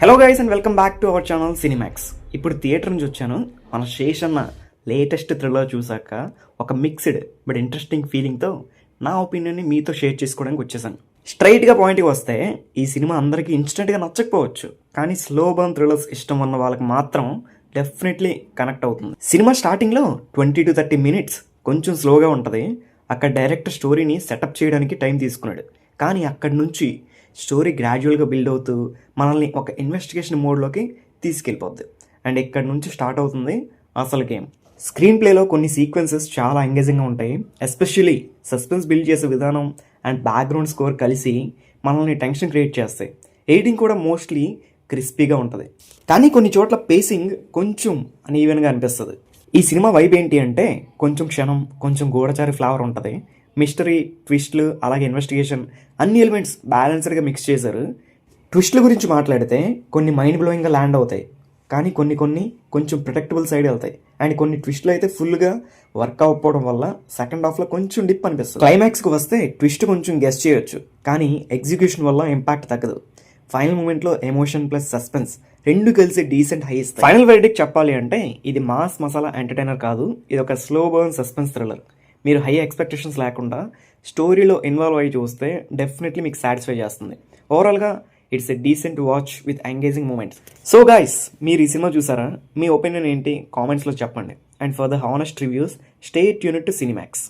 Hello guys and welcome back to our channel Cinemax. ఇప్పుడు theatre నుంచి వచ్చాను. మన శేషన్న లేటెస్ట్ థ్రిల్లర్ చూసాక ఒక మిక్స్డ్ బట్ ఇంట్రెస్టింగ్ ఫీలింగ్తో నా ఒపీనియన్ని మీతో షేర్ చేసుకోవడానికి వచ్చేసాను. స్ట్రైట్గా పాయింట్కి వస్తే ఈ సినిమా అందరికీ ఇన్స్టెంట్గా నచ్చకపోవచ్చు, కానీ స్లో బర్న్ థ్రిల్లర్స్ ఇష్టం ఉన్న వాళ్ళకి మాత్రం డెఫినెట్లీ కనెక్ట్ అవుతుంది. సినిమా స్టార్టింగ్లో 20 to 30 minutes కొంచెం స్లోగా ఉంటుంది. అక్కడ డైరెక్టర్ స్టోరీని సెటప్ చేయడానికి టైం తీసుకున్నాడు, కానీ అక్కడి నుంచి స్టోరీ గ్రాడ్యువల్గా బిల్డ్ అవుతూ మనల్ని ఒక ఇన్వెస్టిగేషన్ మోడ్లోకి తీసుకెళ్ళిపోద్ది. అండ్ ఇక్కడ నుంచి స్టార్ట్ అవుతుంది అసలు గేమ్. స్క్రీన్ ప్లేలో కొన్ని సీక్వెన్సెస్ చాలా ఎంగేజింగ్గా ఉంటాయి. ఎస్పెషల్లీ సస్పెన్స్ బిల్డ్ చేసే విధానం అండ్ బ్యాక్గ్రౌండ్ స్కోర్ కలిసి మనల్ని టెన్షన్ క్రియేట్ చేస్తాయి. ఎడిటింగ్ కూడా మోస్ట్లీ క్రిస్పీగా ఉంటుంది, కానీ కొన్ని చోట్ల పేసింగ్ కొంచెం అన్ఈవెన్గా అనిపిస్తుంది. ఈ సినిమా వైబ్ ఏంటి అంటే కొంచెం క్షణం, కొంచెం గూఢచారి ఫ్లేవర్ ఉంటుంది. మిస్టరీ, ట్విస్ట్లు, అలాగే ఇన్వెస్టిగేషన్ అన్ని ఎలిమెంట్స్ బ్యాలెన్స్డ్గా మిక్స్ చేశారు. ట్విస్ట్ల గురించి మాట్లాడితే కొన్ని మైండ్ బ్లోయింగ్గా ల్యాండ్ అవుతాయి, కానీ కొన్ని కొంచెం ప్రొటెక్టబుల్ సైడ్ వెళ్తాయి. అండ్ కొన్ని ట్విస్ట్లు అయితే ఫుల్గా వర్క్ అవ్వకపోవడం వల్ల సెకండ్ హాఫ్లో కొంచెం డిప్ అనిపిస్తుంది. క్లైమాక్స్కి వస్తే ట్విస్ట్ కొంచెం గెస్ చేయొచ్చు, కానీ ఎగ్జిక్యూషన్ వల్ల ఇంపాక్ట్ తగ్గదు. ఫైనల్ మూమెంట్లో ఎమోషన్ ప్లస్ సస్పెన్స్ రెండు కలిసి డీసెంట్ హై ఇస్తాయి. ఫైనల్ వెర్డిక్ట్ చెప్పాలి అంటే ఇది మాస్ మసాలా ఎంటర్టైనర్ కాదు, ఇది ఒక స్లో బర్న్ సస్పెన్స్ థ్రిల్లర్. మీరు హై ఎక్స్పెక్టేషన్స్ లేకుండా స్టోరీలో ఇన్వాల్వ్ అయ్యి చూస్తే డెఫినెట్లీ మీకు సాటిస్ఫై చేస్తుంది. ఓవరాల్గా it's a decent watch with engaging moments. So guys, మీరు ఈ సినిమా చూసారా? మీ ఒపీనియన్ ఏంటి కామెంట్స్లో చెప్పండి. And for the honest reviews stay tuned to Cinemax.